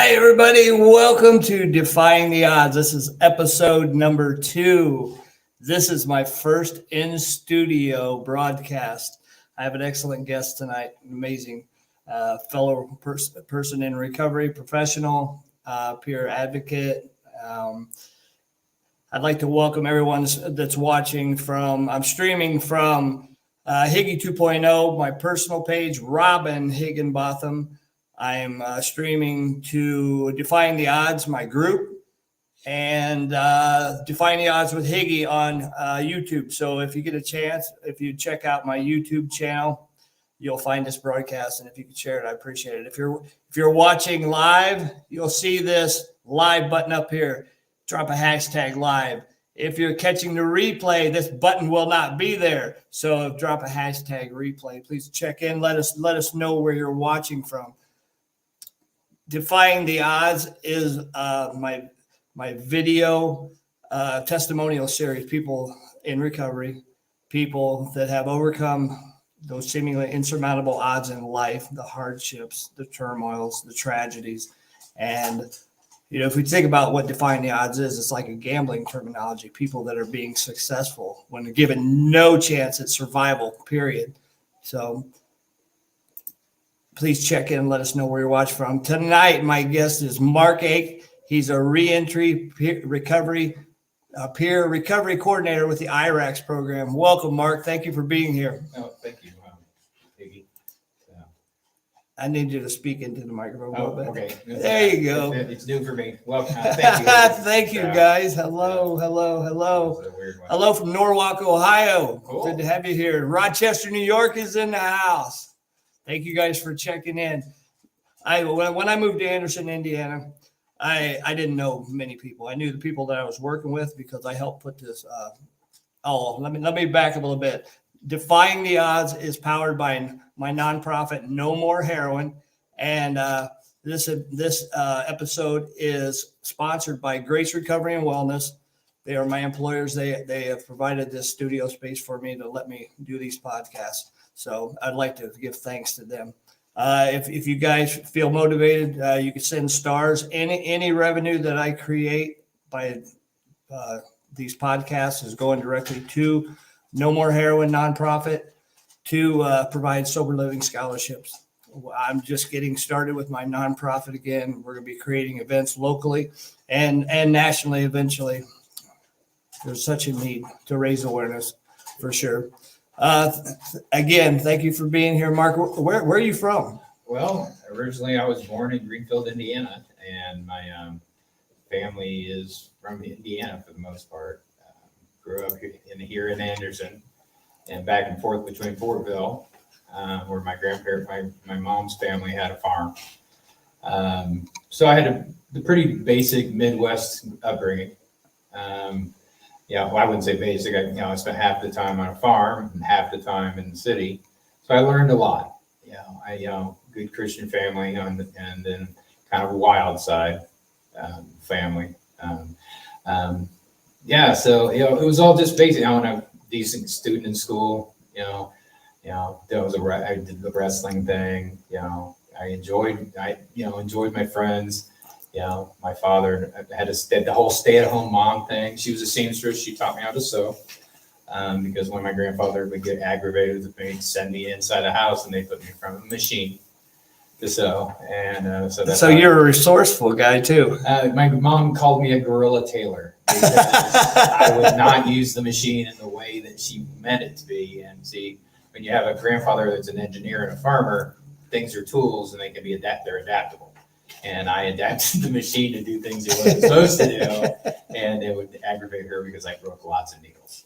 Hi, everybody. Welcome to Defying the Odds. This is episode number 2. This is my first in-studio broadcast. I have an excellent guest tonight, an amazing fellow person in recovery, professional, peer advocate. I'd like to welcome everyone that's watching I'm streaming from Higgy 2.0, my personal page, Robin Higginbotham. I am streaming to Defying the Odds, my group, and Defying the Odds with Higgy on YouTube. So if you get a chance, if you check out my YouTube channel, you'll find this broadcast. And if you could share it, I appreciate it. If you're watching live, you'll see this live button up here. Drop a hashtag live. If you're catching the replay, this button will not be there. So drop a hashtag replay. Please check in. Let us know where you're watching from. Defying the Odds is my video testimonial series. People in recovery, people that have overcome those seemingly insurmountable odds in life, the hardships, the turmoils, the tragedies. And, if we think about what Defying the Odds is, it's like a gambling terminology. People that are being successful when they're given no chance at survival, period. So please check in and let us know where you're watching from. Tonight, my guest is Mark Ake. He's a reentry peer recovery coordinator with the IRAX program. Welcome, Mark. Thank you for being here. Oh, thank you, Iggy. I need you to speak into the microphone a little bit. Okay. There you go. It's new for me. Well, thank you. Thank you, guys. Hello. Hello from Norwalk, Ohio. Cool. Good to have you here. Rochester, New York is in the house. Thank you guys for checking in. When I moved to Anderson, Indiana, I didn't know many people. I knew the people that I was working with because I helped put this. Let me back up a little bit. Defying the Odds is powered by my nonprofit, No More Heroin, and this episode is sponsored by Grace Recovery and Wellness. They are my employers. They have provided this studio space for me to let me do these podcasts. So I'd like to give thanks to them. If you guys feel motivated, you can send stars. Any revenue that I create by these podcasts is going directly to No More Heroin nonprofit to provide sober living scholarships. I'm just getting started with my nonprofit again. We're going to be creating events locally and nationally eventually. There's such a need to raise awareness for sure. Again, thank you for being here, Mark. Where are you from? Well, originally I was born in Greenfield, Indiana, and my family is from Indiana for the most part. Grew up here in Anderson and back and forth between Fortville, where my mom's family had a farm. So I had a pretty basic Midwest upbringing. I wouldn't say basic. I spent half the time on a farm and half the time in the city. So I learned a lot. Good Christian family and then kind of a wild side family. So it was all just basic. I'm a decent student in school. I did the wrestling thing. I enjoyed my friends. My father had the whole stay-at-home mom thing. She was a seamstress. She taught me how to sew because when my grandfather would get aggravated with me, he'd send me inside the house and they put me in front of a machine to sew. And so you're a resourceful guy too. My mom called me a guerrilla tailor because I would not use the machine in the way that she meant it to be. And see, when you have a grandfather that's an engineer and a farmer, things are tools and they're adaptable. And I adapted the machine to do things it wasn't supposed to do, and it would aggravate her because I broke lots of needles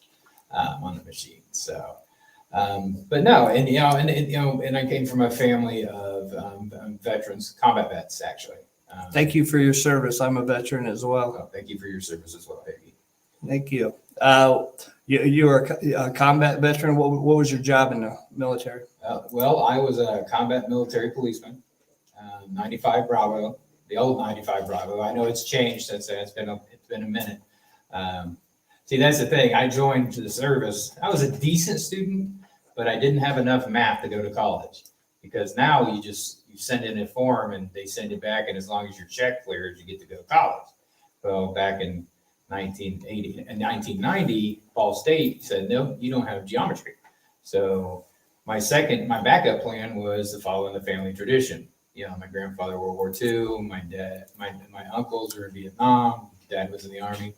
on the machine. So, but no, and I came from a family of veterans, combat vets, actually. Thank you for your service. I'm a veteran as well. Thank you for your service as well, Peggy. Thank you. You were a combat veteran. What was your job in the military? Well, I was a combat military policeman. 95 Bravo, the old 95 Bravo. I know it's changed since then. It's been a minute. See, that's the thing. I joined to the service. I was a decent student, but I didn't have enough math to go to college because now you just you send in a form and they send it back, and as long as your check clears, you get to go to college. Well, back in 1980 and 1990, Ball State said, no, you don't have geometry. So my backup plan was to follow in the family tradition. You know, my grandfather, World War II, my dad, my uncles were in Vietnam, dad was in the Army.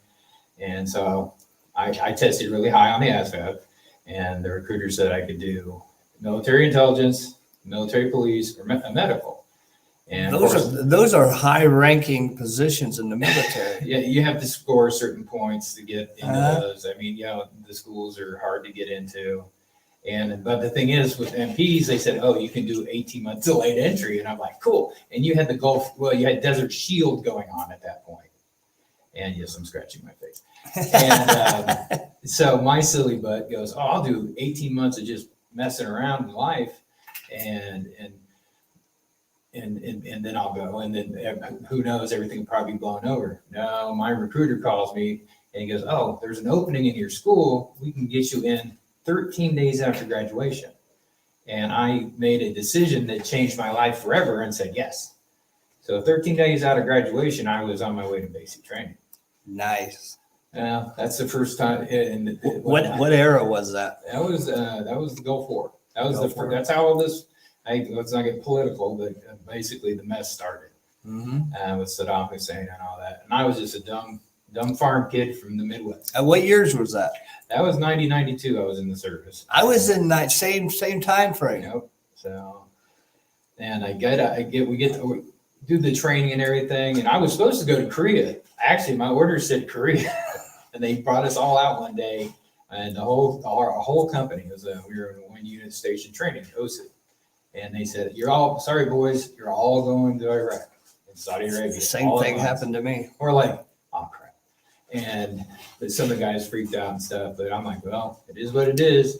And so I tested really high on the ASVAB, and the recruiter said I could do military intelligence, military police, or medical. And those are high-ranking positions in the military. Yeah, you have to score certain points to get into those. I mean, the schools are hard to get into. But the thing is, with MPs, they said, oh, you can do 18-month delayed entry. And I'm like, cool. And you had you had Desert Shield going on at that point. And yes, I'm scratching my face. And so my silly butt goes, oh, I'll do 18 months of just messing around in life. And then I'll go, and then who knows, everything will probably be blown over. No, my recruiter calls me and he goes, oh, there's an opening in your school. We can get you in 13 days after graduation. And I made a decision that changed my life forever and said yes. So 13 days out of graduation, I was on my way to basic training. Nice. That's the first time. What era was that? That was the Gulf War. That was that's how all this. Let's not get political, but basically the mess started with Saddam Hussein and all that. And I was just a dumb farm kid from the Midwest. What years was that? That was 1992. I was in the service. I was in that same time frame. Yep. So, and we get to do the training and everything. And I was supposed to go to Korea. Actually, my order said Korea, and they brought us all out one day, and our whole company we were in a 1-unit station training, OSIT. And they said, sorry, boys, you're all going to Iraq and Saudi Arabia. The same thing happened to me. We're like, oh, crap. And some of the guys freaked out and stuff. But I'm like, well, it is what it is.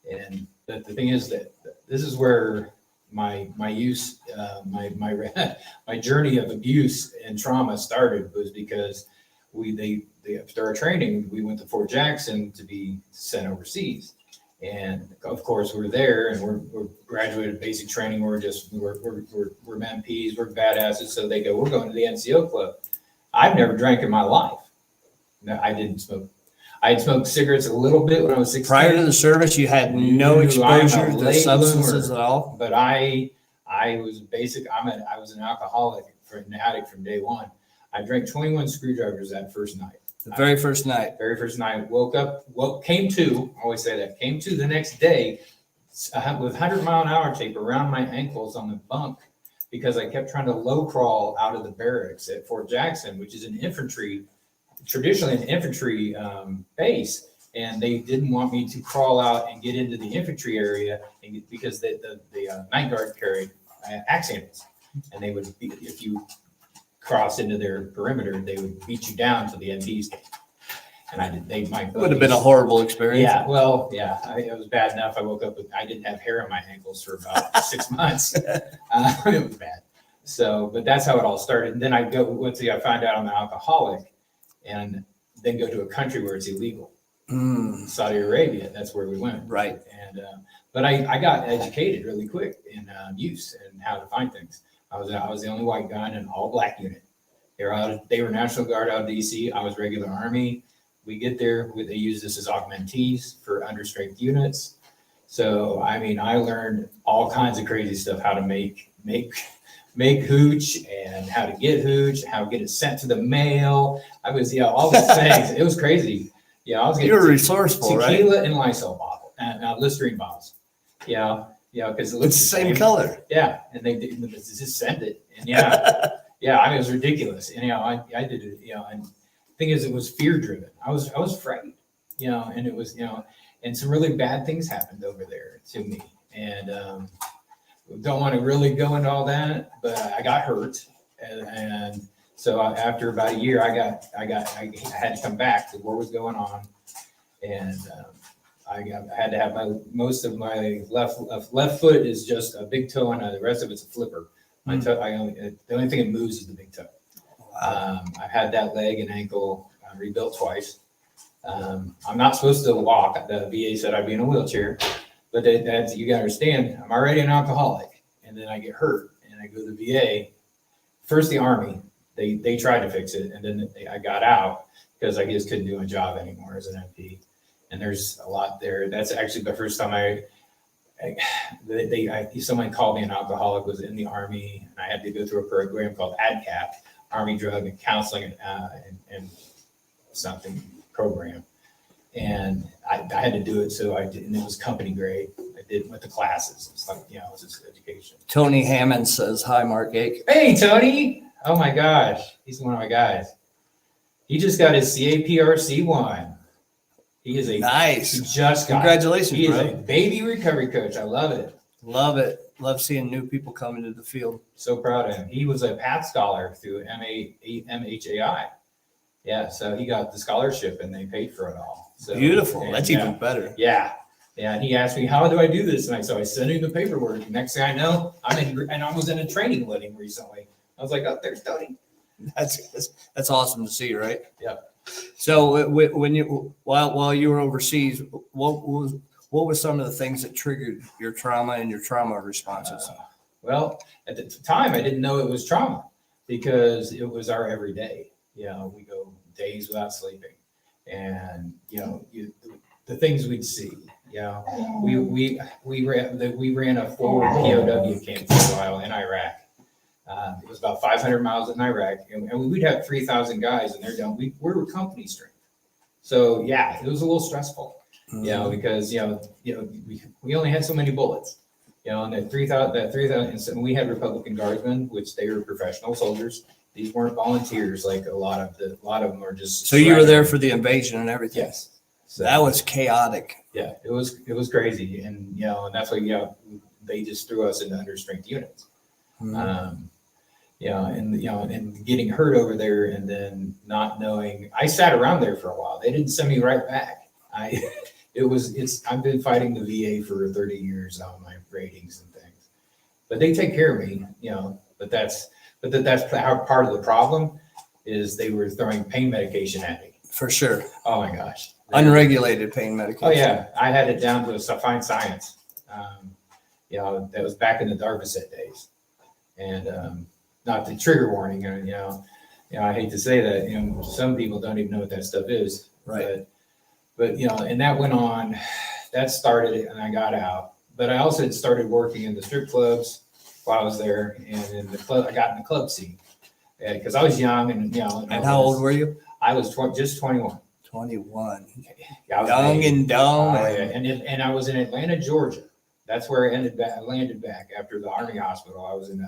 And the thing is that this is where my use, my journey of abuse and trauma started, was because after our training, we went to Fort Jackson to be sent overseas. And of course, we're there, and we're graduated basic training. We're MPs, we're badasses. So they go, we're going to the NCO club. I've never drank in my life. No, I didn't smoke. I had smoked cigarettes a little bit when I was 16. Prior to the service, you had no exposure to substances at all. But I was I was an alcoholic, an addict from day one. I drank 21 screwdrivers that first night. The very first night. Woke up, came to the next day with 100-mile-an-hour tape around my ankles on the bunk, because I kept trying to low crawl out of the barracks at Fort Jackson, which is traditionally an infantry base. And they didn't want me to crawl out and get into the infantry area because the night guard carried axe handles. And they would, if you cross into their perimeter, they would beat you down to the MDs. And it would have been a horrible experience. Yeah, well, yeah, it was bad enough. I woke up I didn't have hair on my ankles for about 6 months. It was bad. So, but that's how it all started. And then I find out I'm an alcoholic, and then go to a country where it's illegal. Saudi Arabia, that's where we went. Right. And but I got educated really quick in use and how to find things. I was the only white guy in an all black unit. They were National Guard out of DC. I was regular Army. We get there, they use this as augmentees for understrength units. So I mean, I learned all kinds of crazy stuff: how to make hooch, and how to get hooch, how to get it sent to the mail. I was all these things. It was crazy. Yeah, I was getting resourceful, tequila right? and Lysol bottle and Listerine bottles. Yeah, because it looks the same color. Yeah, and they just send it, and yeah, I mean, it was ridiculous. And I did it. And the thing is, it was fear driven. I was afraid. And it was and some really bad things happened over there to me. And don't want to really go into all that, but I got hurt, and so after about a year, I had to come back. The war was going on, and I had to have most of my left foot is just a big toe, and the rest of it's a flipper. My toe, the only thing that moves is the big toe. Wow. I've had that leg and ankle rebuilt twice. I'm not supposed to walk. The VA said I'd be in a wheelchair, but you got to understand, I'm already an alcoholic, and then I get hurt, I go to the VA. First, the Army, they tried to fix it, and then I got out because I just couldn't do my job anymore as an MP. And there's a lot there. That's actually the first time someone called me an alcoholic, was in the Army, and I had to go through a program called ADCAP, Army Drug and Counseling and something program. And I had to do it, so I did, and it was company grade. I did with the classes. It's like, it was just education. Tony Hammond says, hi, Mark Ake. Hey, Tony. Oh my gosh. He's one of my guys. He just got his CAPRC1. He is nice. He just got Congratulations, He bro. is a baby recovery coach. I love it. Love it. Love seeing new people come into the field. So proud of him. He was a PATH scholar through MHAI. Yeah, so he got the scholarship and they paid for it all. So, beautiful. That's even better. Yeah. Yeah. And he asked me, how do I do this? And so I sent him the paperwork. Next thing I know, and I was in a training wedding recently. I was like, oh, there's Tony. That's awesome to see, right? Yeah. So when while you were overseas, what were some of the things that triggered your trauma and your trauma responses? Well, at the time, I didn't know it was trauma because it was our everyday. We go days without sleeping, and the things we'd see. We ran a forward POW camp for a while in Iraq. It was about 500 miles in Iraq, and we'd have 3,000 guys, and they're done. We were company strength, so yeah, it was a little stressful. Because we only had so many bullets. And that 3,000, and we had Republican Guardsmen, which they were professional soldiers. These weren't volunteers like a lot of them were just. So you were there for the invasion and everything. Yes. So that was chaotic. Yeah, it was crazy, and and that's why they just threw us into understrength units. And getting hurt over there, and then not knowing. I sat around there for a while. They didn't send me right back. I've been fighting the VA for 30 years on my ratings and things, but they take care of me, but that's part of the problem is they were throwing pain medication at me. For sure. Oh my gosh. Unregulated pain medication. Oh yeah. I had it down to a fine science. That was back in the Darvocet days, and not the trigger warning. I hate to say that, some people don't even know what that stuff is. Right. But and that went on, that started, and I got out. But I also had started working in the strip clubs while I was there, and in the club, I got in the club scene because I was young, and And how old were you? I was just 21. 21. Young and dumb. And I was in Atlanta, Georgia. That's where I landed back after the Army hospital. I was in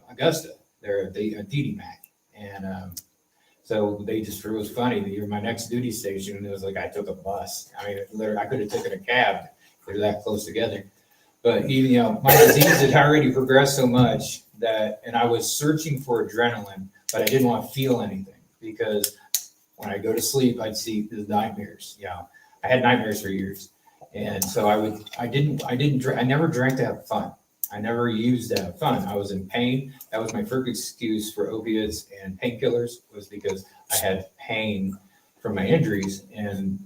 Augusta, there at the DD-MAC, and so it was funny. You're my next duty station, and it was like I took a bus. I mean, literally, I could have taken a cab. They're that close together. But even my disease had already progressed so much and I was searching for adrenaline, but I didn't want to feel anything because when I go to sleep, I'd see the nightmares. I had nightmares for years, and so I never drank to have fun. I never used to have fun. I was in pain. That was my first excuse for opiates and painkillers, was because I had pain from my injuries. And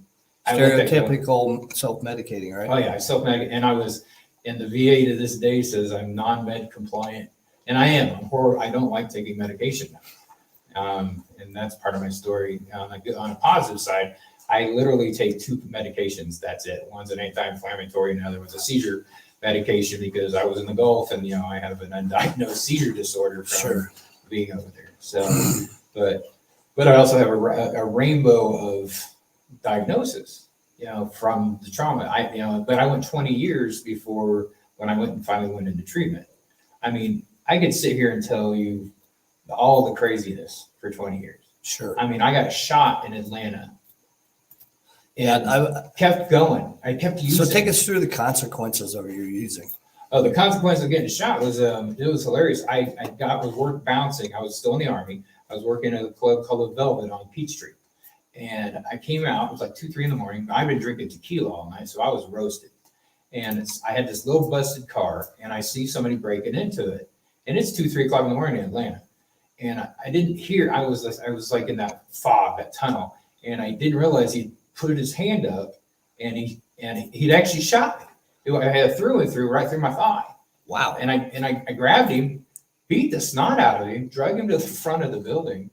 stereotypical self-medicating, right? Oh yeah, I self-medicated, and I was in the VA to this day says I'm non-med compliant, and I am. I don't like taking medication now, and that's part of my story. On a positive side, I literally take 2 medications. That's it. One's an anti-inflammatory, and the other one's a seizure medication because I was in the Gulf, and I have an undiagnosed seizure disorder from being over there. So, but I also have a rainbow of diagnosis, from the trauma. But I went 20 years before when I finally went into treatment. I mean, I could sit here and tell you all the craziness for 20 years. Sure. I mean, I got shot in Atlanta. And I kept going. I kept using. So take us through the consequences of your using. Oh, the consequence of getting shot was it was hilarious. I was work bouncing. I was still in the Army. I was working at a club called the Velvet on Peachtree, and I came out. It was like 2-3 in the morning. I've been drinking tequila all night, so I was roasted. And I had this little busted car, and I see somebody breaking into it, and it's 2-3 o'clock in the morning in Atlanta, and I didn't hear. I was like in that fog, that tunnel, and I didn't realize he put his hand up, and he'd actually shot me. I had a through right through my thigh, Wow. And I grabbed him, beat the snot out of him, drug him to the front of the building.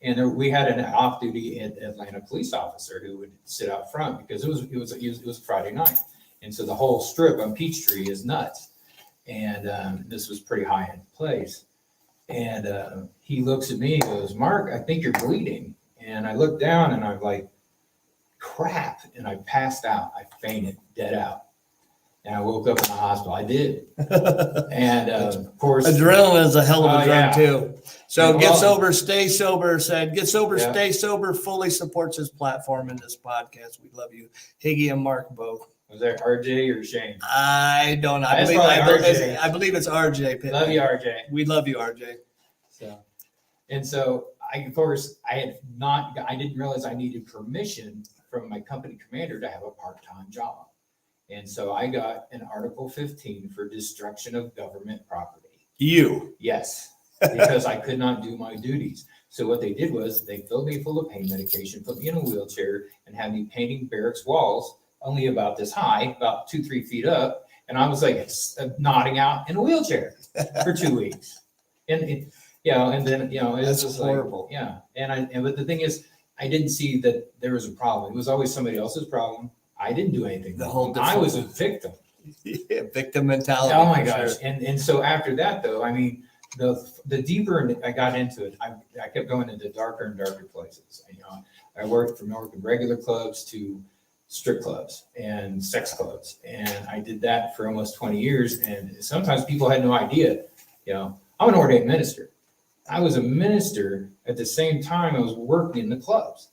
And we had an off-duty Atlanta police officer who would sit out front because it was Friday night. And so the whole strip on Peachtree is nuts. And this was pretty high end place. And he looks at me and goes, "Mark, I think you're bleeding." And I look down and I'm like, crap. And I passed out. I fainted, dead out. And I woke up in the hospital. I did. And of course, adrenaline is a hell of a drug too. So And Get well- Sober, Stay Sober said, Get Sober, Yeah. Stay Sober fully supports his platform in this podcast. We love you. Higgy and Mark both. was that RJ or Shane? I don't know. I That's believe, probably RJ. I believe it's RJ. Pittman. Love you, RJ. We love you, RJ. So I didn't realize I needed permission from my company commander to have a part-time job. And so I got an Article 15 for destruction of government property. You. Yes, because I could not do my duties. So what they did was they filled me full of pain medication, put me in a wheelchair, and had me painting barracks walls only about this high, about 2-3 feet up. And I was like nodding out in a wheelchair for 2 weeks. And and then it That's was horrible. Like, but the thing is, I didn't see that there was a problem. It was always somebody else's problem. I didn't do anything. The whole I was a victim. Yeah, victim mentality. Oh my for gosh. sure. And so after that though, I mean, the deeper I got into it, I kept going into darker and darker places. I worked from regular clubs to strip clubs and sex clubs. And I did that for almost 20 years. And sometimes people had no idea, I'm an ordained minister. I was a minister at the same time I was working in the clubs.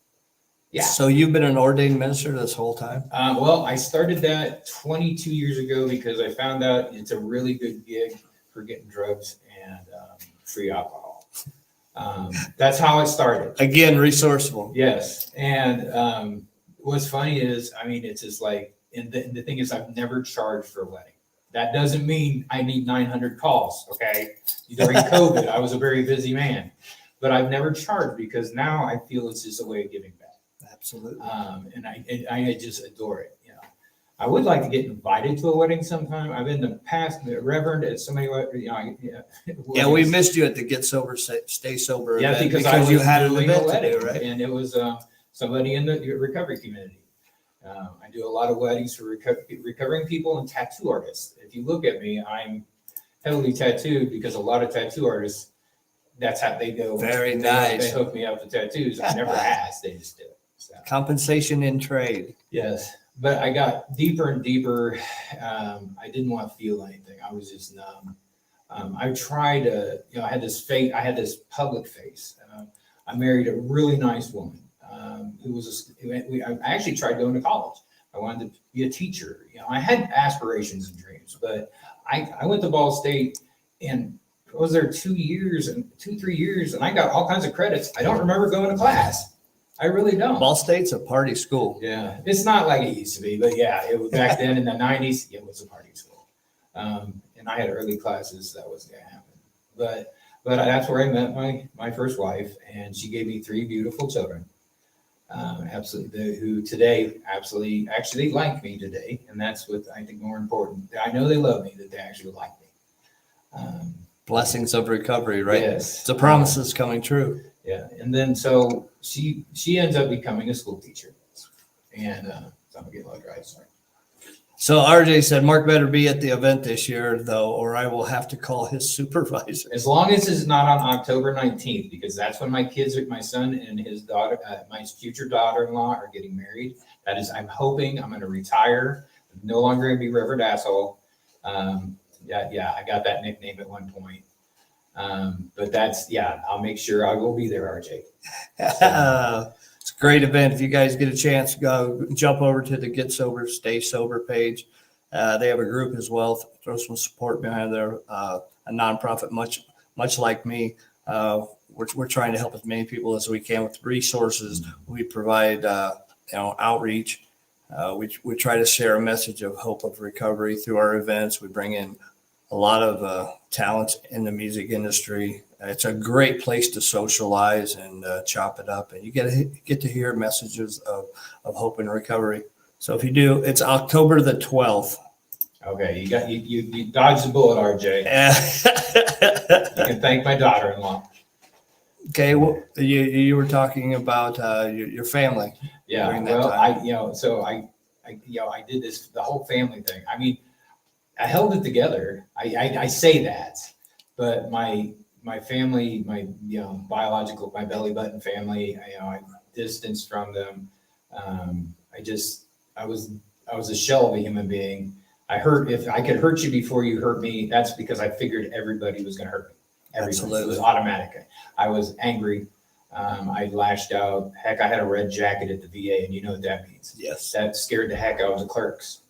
Yeah. So you've been an ordained minister this whole time? Well, I started that 22 years ago because I found out it's a really good gig for getting drugs and free alcohol. That's how it started. Again, resourceful. Yes. And what's funny is, it's just like, and the thing is, I've never charged for a wedding. That doesn't mean I need 900 calls, okay? During COVID, I was a very busy man. But I've never charged because now I feel it's just a way of giving back. Absolutely. And I just adore it. I would like to get invited to a wedding sometime. I've been in the past, the reverend at so many, Yeah, we missed you at the Get Sober, Stay Sober Yeah, event because I was you had an doing a event to wedding, do, right? and it was somebody in the recovery community. I do a lot of weddings for recovering people and tattoo artists. If you look at me, I'm heavily tattooed because a lot of tattoo artists, that's how they go. Very They nice. hook me up with tattoos. I never asked, they just did it. So. Compensation in trade. Yes, but I got deeper and deeper. I didn't want to feel anything. I was just numb. I tried to, I had this public face. I married a really nice woman I actually tried going to college. I wanted to be a teacher. I had aspirations and dreams, but I went to Ball State and I was there 3 years, and I got all kinds of credits. I don't remember going to class. I really don't. Ball State's a party school. Yeah, it's not like it used to be, but yeah, it was back then in the 90s. It was a party school, and I had early classes. That was gonna happen, but that's where I met my first wife, and she gave me 3 beautiful children. Who today absolutely actually like me today, and that's what I think more important. I know they love me, that they actually like me. Blessings of recovery, right? Yes, The promises coming true. Yeah, and then so she ends up becoming a school teacher, and so I'm gonna get a little dry. Sorry. So RJ said, Mark better be at the event this year, though, or I will have to call his supervisor. As long as it's not on October 19th, because that's when my son and his daughter, my future daughter-in-law are getting married. That is, I'm hoping I'm going to retire. I'm no longer going to be Reverend Asshole. Yeah, I got that nickname at one point. But I'll make sure I will be there, RJ. So. It's a great event. If you guys get a chance, go jump over to the Get Sober, Stay Sober page. They have a group as well. Throw some support behind there. A nonprofit, much like me. We're trying to help as many people as we can with resources. We provide outreach. We try to share a message of hope of recovery through our events. We bring in a lot of talent in the music industry. It's a great place to socialize and chop it up, and you get to hear messages of hope and recovery. So if you do, it's October the 12th. Okay, you dodged the bullet, RJ. You can thank my daughter-in-law. Okay, well, you were talking about your family. Yeah, During that well, time. I did this, the whole family thing. I mean, I held it together. I say that, but my family, my biological, my belly button family, I distanced from them. I was a shell of a human being. If I could hurt you before you hurt me, that's because I figured everybody was going to hurt me. Everybody. Absolutely. It was automatic. I was angry. I lashed out. Heck, I had a red jacket at the VA, and you know what that means. Yes. That scared the heck out of the clerks.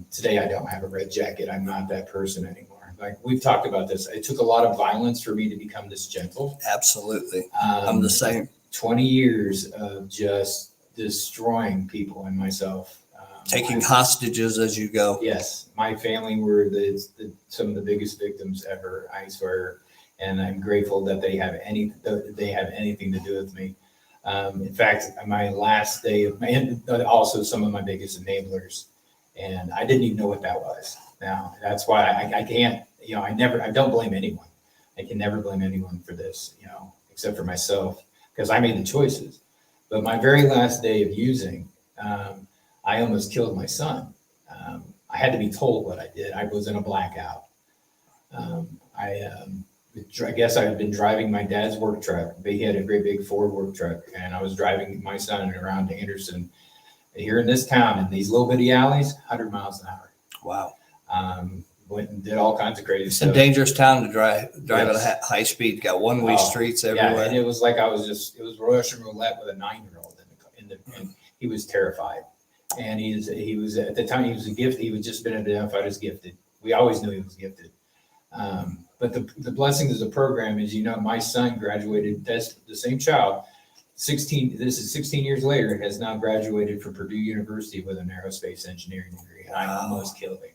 Today, I don't have a red jacket. I'm not that person anymore. Like we've talked about this. It took a lot of violence for me to become this gentle. Absolutely. I'm the same. 20 years of just destroying people and myself. Taking hostages as you go. Yes, my family were some of the biggest victims ever, I swear, and I'm grateful that they have anything to do with me. In fact, my last day of also some of my biggest enablers, and I didn't even know what that was. Now that's why I can't, I don't blame anyone. I can never blame anyone for this, except for myself, because I made the choices. But my very last day of using, I almost killed my son. I had to be told what I did. I was in a blackout. I guess I had been driving my dad's work truck. He had a great big Ford work truck, and I was driving my son around Anderson here in this town in these little bitty alleys, 100 miles an hour. Wow. Went and did all kinds of crazy It's stuff. a dangerous town to drive Yes. at high speed. Got one-way streets Yeah, everywhere. and it was like it was Russian roulette with a 9-year-old and he was terrified. And he was at the time he was a gift. He was just been identified as gifted. We always knew he was gifted. But the blessings of the program is, my son graduated. That's the same child. 16 years later, has now graduated from Purdue University with an aerospace engineering degree. And I almost killed him.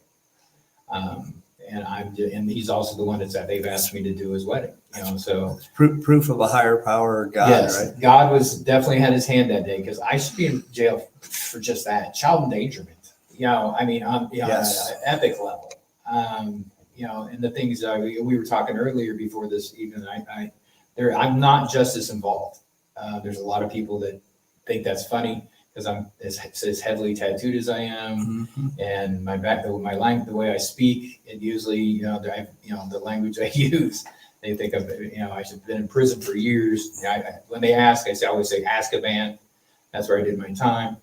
And he's also the one that they've asked me to do his wedding. So proof of a higher power, or God, yes, right? God definitely had his hand that day, because I should be in jail for just that child endangerment. On Yes. an epic level. And the things we were talking earlier before this, even I'm not justice involved. There's a lot of people that think that's funny because I'm as heavily tattooed as I am, and my language, the way I speak, it usually, the language I use, they think I should have been in prison for years. When they ask, I always say Azkaban. That's where I did my time.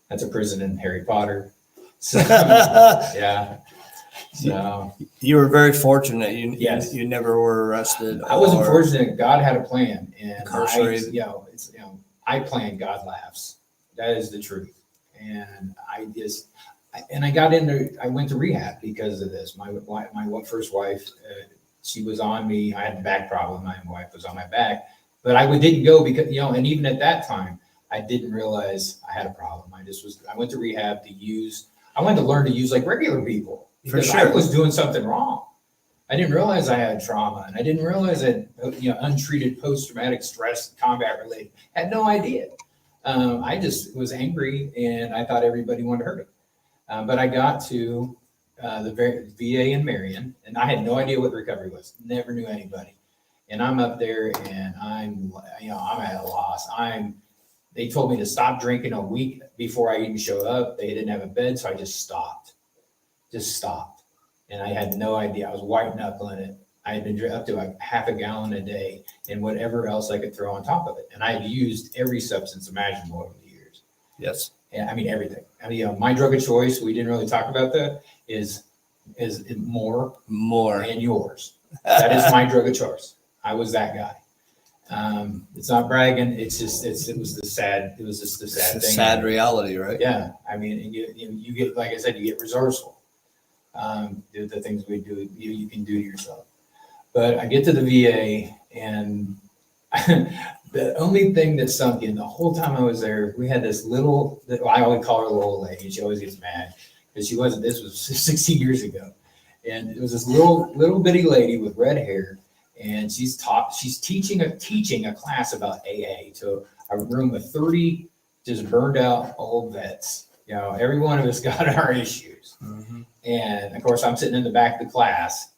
That's a prison in Harry Potter. So yeah. So you were very fortunate. Yes. You never were arrested. I wasn't fortunate. God had a plan, and incarcerated. I planned. God laughs. That is the truth. And I went to rehab because of this. My first wife, she was on me. I had a back problem. My wife was on my back, but I didn't go because, and even at that time, I didn't realize I had a problem. I went to rehab to use, I wanted to learn to use like regular people, because I was doing something wrong. I didn't realize I had trauma, and I didn't realize that, untreated post-traumatic stress, combat related, had no idea. I just was angry, and I thought everybody wanted to hurt it. But I got to the VA in Marion, and I had no idea what recovery was. Never knew anybody. And I'm up there, and I'm at a loss. They told me to stop drinking a week before I even showed up. They didn't have a bed, so I just stopped. And I had no idea. I was white knuckling it. I had been up to like half a gallon a day and whatever else I could throw on top of it. And I had used every substance imaginable over the years. Yes. And everything. My drug of choice, we didn't really talk about that, is more and yours. That is my drug of choice. I was that guy. It's not bragging. It was just the sad thing. It's a sad reality, right? Yeah. You get, like I said, you get resourceful. Do the things we do, you can do to yourself. But I get to the VA, and the only thing that sunk in the whole time I was there, we had this I always call her a little old lady. She always gets mad because this was 16 years ago. And it was this little bitty lady with red hair, and she's teaching a class about AA to a room of 30 just burned out old vets. You know, every one of us got our issues. Mm-hmm. And of course, I'm sitting in the back of the class,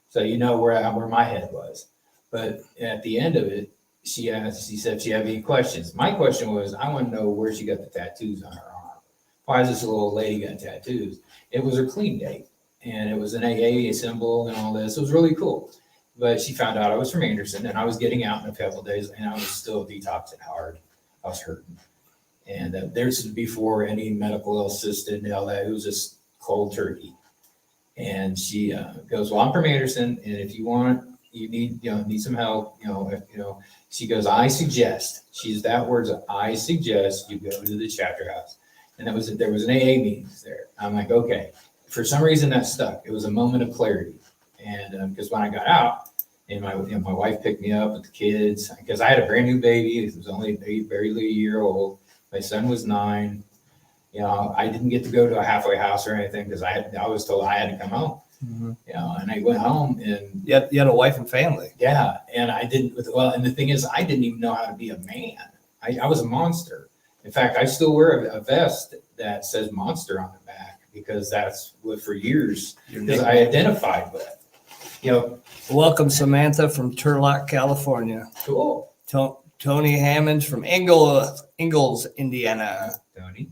so you know where my head was. But at the end of it, she said, if she had any questions. My question was, I want to know where she got the tattoos on her arm. Why is this little lady got tattoos? It was her clean date, and it was an AA symbol and all this. It was really cool. But she found out I was from Anderson, and I was getting out in a couple of days, and I was still detoxing hard. I was hurting. And there's before any medical assistant and all that, it was just cold turkey. And she goes, well, I'm from Anderson, and if you need some help, she goes, I suggest, I suggest you go to the chapter house. And there was an AA meeting there. I'm like, okay. For some reason that stuck. It was a moment of clarity. And because when I got out, and my wife picked me up with the kids, because I had a brand new baby. It was only barely a year old. My son was 9. I didn't get to go to a halfway house or anything because I was told I had to come home. Mm-hmm. And I went home and you had a wife and family. Yeah, and I didn't. Well, and the thing is, I didn't even know how to be a man. I was a monster. In fact, I still wear a vest that says "monster" on the back because that's what for years I identified with. Welcome, Samantha from Turlock, California. Cool. Tony Hammond from Ingalls, Indiana. Tony.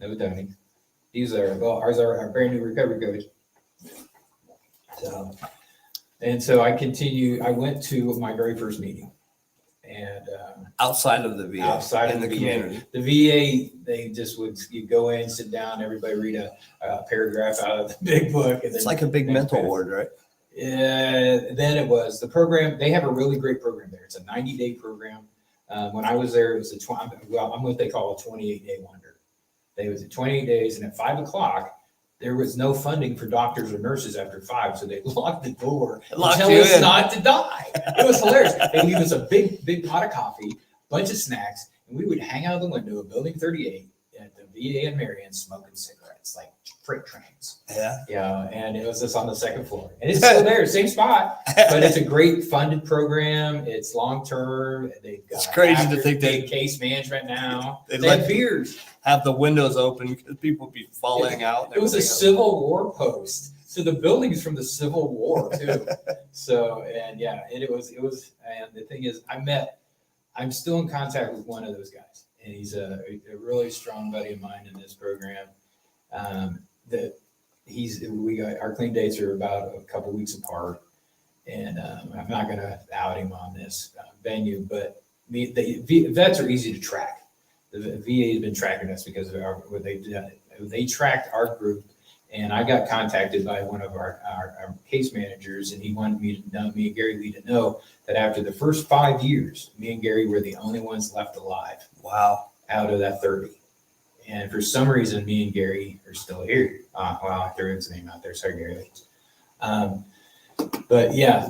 No, Tony. He's our brand new recovery coach. So I continue. I went to my very first meeting, and outside of the VA, outside of the community. The VA, they just you go in, sit down, everybody read a paragraph out of the big book, and it's like a big mental ward, right? Then it was the program. They have a really great program there. It's a 90-day program. When I was there, it was I'm what they call a 28-day wonder. It was 28 days, and at 5 o'clock, there was no funding for doctors or nurses after 5, so they locked the door and tell us not to die. It was hilarious. They gave us a big pot of coffee, bunch of snacks, and we would hang out the window of Building 38 at the VA in Marion smoking cigarettes like freight trains. Yeah, and it was just on the second floor, and it's still there, same spot, but it's a great funded program. It's long term. It's crazy to think that case management now. They let beers have the windows open because people would be falling out. It was a Civil War post, so the building's from the Civil War too. So and it was, and the thing is, I'm still in contact with one of those guys, and he's a really strong buddy of mine in this program. Our clean dates are about a couple weeks apart, and I'm not going to out him on this venue, but the vets are easy to track. The VA has been tracking us because of what they've done. They tracked our group, and I got contacted by one of our case managers, and he wanted me and Gary Lee to know that after the first 5 years, me and Gary were the only ones left alive. Wow. Out of that 30. And for some reason, me and Gary are still here. I threw his name out there. Sorry, Gary. But yeah,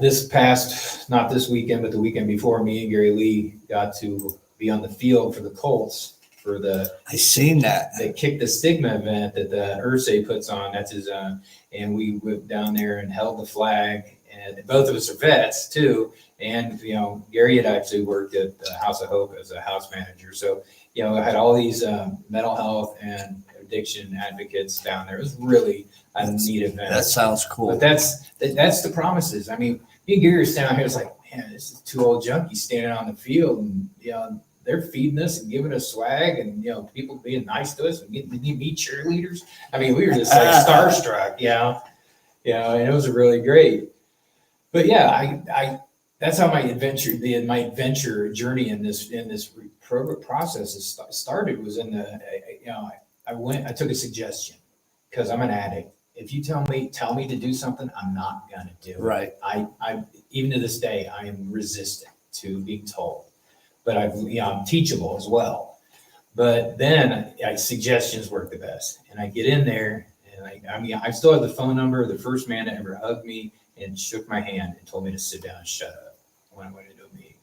not this weekend, but the weekend before, me and Gary Lee got to be on the field for the Colts I seen that. They kicked the stigma event that the URSA puts on. That's his and we went down there and held the flag. And both of us are vets too. And Gary had actually worked at the House of Hope as a house manager. So I had all these mental health and addiction advocates down there. It was really a neat event. That sounds cool. But that's the promises. I mean, me and Gary are standing out here. It's like, man, this is 2 old junkies standing on the field, and they're feeding us and giving us swag, and people being nice to us and getting to meet cheerleaders. I mean, we were just like starstruck, and it was really great. But that's how my adventure journey in this process started. Was in I took a suggestion because I'm an addict. If you tell me to do something, I'm not gonna do it. Right. I even to this day I am resistant to being told, but I'm teachable as well. But then suggestions work the best, and I get in there, and I still have the phone number of the first man that ever hugged me and shook my hand and told me to sit down and shut up when I went into a meeting.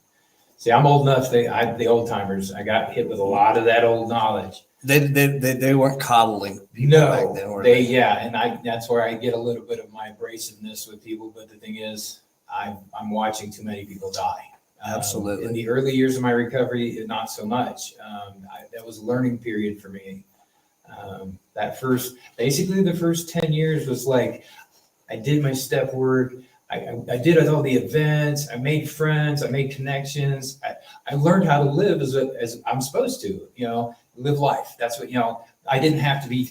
See, I'm old enough. The old timers. I got hit with a lot of that old knowledge. They weren't coddling people back then, were they? And that's where I get a little bit of my abrasiveness with people. But the thing is, I'm watching too many people die. Absolutely. In the early years of my recovery, not so much. That was a learning period for me. Basically the first 10 years was like, I did my step work. I did all the events. I made friends. I made connections. I learned how to live as I'm supposed to, live life. That's what, I didn't have to be,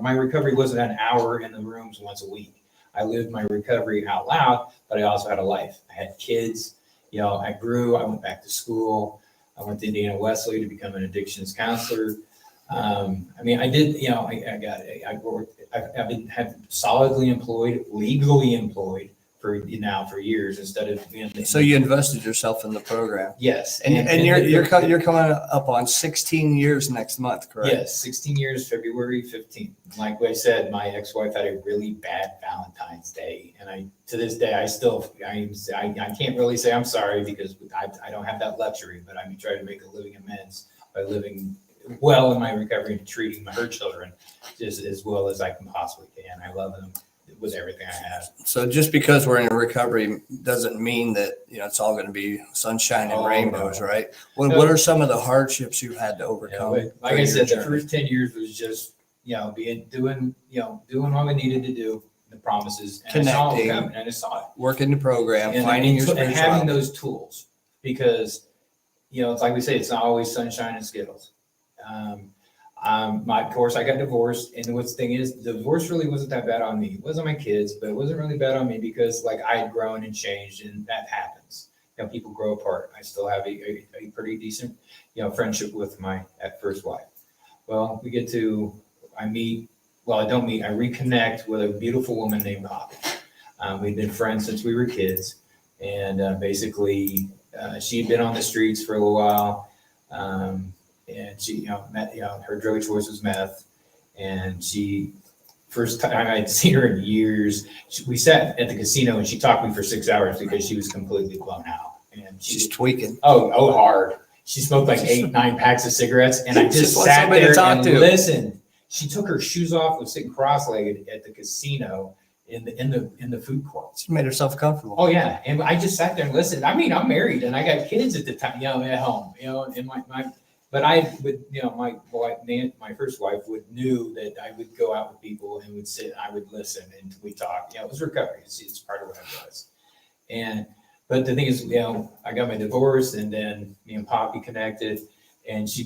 my recovery wasn't an hour in the rooms once a week. I lived my recovery out loud, but I also had a life. I had kids, I grew, I went back to school. I went to Indiana Wesley to become an addictions counselor. I did, I've been solidly employed, legally employed for years instead of being. So you invested yourself in the program. Yes. And you're coming up on 16 years next month, correct? Yes, 16 years, February 15th. Like I said, my ex-wife had a really bad Valentine's Day. And to this day, I can't really say I'm sorry because I don't have that luxury, but I try to make a living amends by living well in my recovery and treating her children just as well as I can possibly can. I love them with everything I have. So just because we're in recovery doesn't mean that it's all going to be sunshine and rainbows, no. Right? What are some of the hardships you've had to overcome? Like I said, the first 10 years was just doing what we needed to do, the promises, and connecting, I saw it. Working the program, and finding your and having those tools because it's like we say, it's not always sunshine and Skittles. Of course, I got divorced, and what's the thing is, the divorce really wasn't that bad on me. It wasn't my kids, but it wasn't really bad on me because I had grown and changed, and that happens. People grow apart. I still have a pretty decent, friendship with my first wife. Well, I reconnect with a beautiful woman named Poppy. We'd been friends since we were kids, and basically, she had been on the streets for a little while. And she, met, her drug of choice was meth. And first time I'd seen her in years, we sat at the casino and she talked to me for 6 hours because she was completely blown out. And she's tweaking. Oh, hard. She smoked like 8-9 packs of cigarettes. And I just sat there and listened. She took her shoes off, was sitting cross-legged at the casino in the food court. She made herself comfortable. Oh yeah. And I just sat there and listened. I'm married and I got kids at the time, at home, and but I would, my first wife knew that I would go out with people and would sit, I would listen and we talk. It was recovery. It's part of what I was. But the thing is, I got my divorce and then me and Poppy connected and she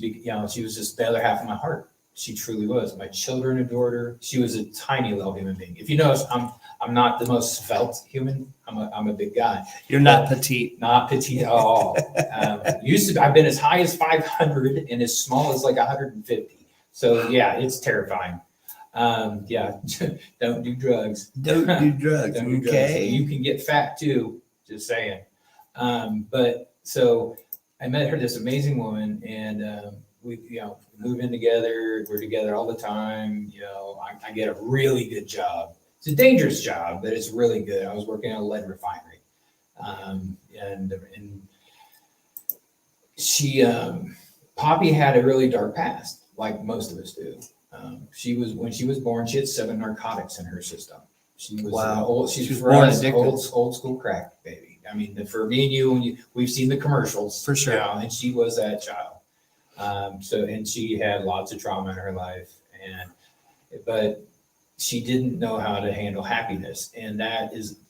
was just the other half of my heart. She truly was. My children adored her. She was a tiny little human being. If you notice, I'm not the most svelte human. I'm a big guy. You're not petite. Not petite at all. I've been as high as 500 and as small as like 150. So yeah, it's terrifying. Don't do drugs. Don't do drugs. Don't do drugs. You can get fat too. Just saying. But so I met her, this amazing woman, and we move in together. We're together all the time. I get a really good job. It's a dangerous job, but it's really good. I was working at a lead refinery, and she Poppy had a really dark past, like most of us do. When she was born, she had 7 narcotics in her system. She was she's born addicted. Old school crack baby. I mean, for me and you, we've seen the commercials for sure. And she was that child. And she had lots of trauma in her life, but she didn't know how to handle happiness, and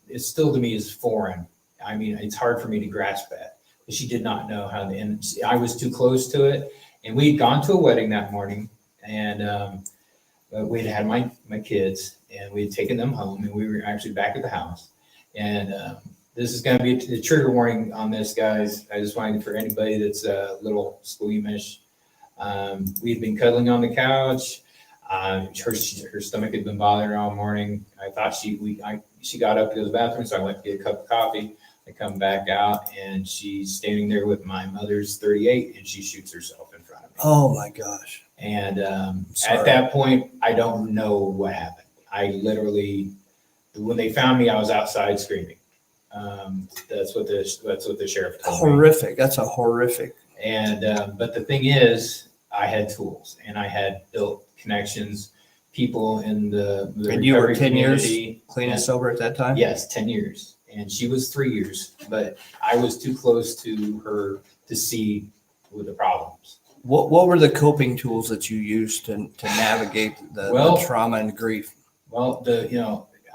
it's still to me is foreign. I mean, it's hard for me to grasp that. But she did not know how to, and I was too close to it. And we'd gone to a wedding that morning, and we'd had my kids, and we had taken them home, and we were actually back at the house. And this is going to be the trigger warning on this, guys. I just wanted for anybody that's a little squeamish. We had been cuddling on the couch. Her stomach had been bothering her all morning. I thought she got up to the bathroom, so I went to get a cup of coffee. I come back out, and she's standing there with my mother's 38, and she shoots herself in front of me. Oh my gosh! And at that point, I don't know what happened. I literally, when they found me, I was outside screaming. That's what the sheriff told me. Horrific. That's a horrific. And but the thing is, I had tools and I had built connections, people in the and you were 10 community. Years clean and sober at that time? Yes, 10 years. And she was 3 years, but I was too close to her to see with the problems. What were the coping tools that you used to navigate the trauma and grief? Well,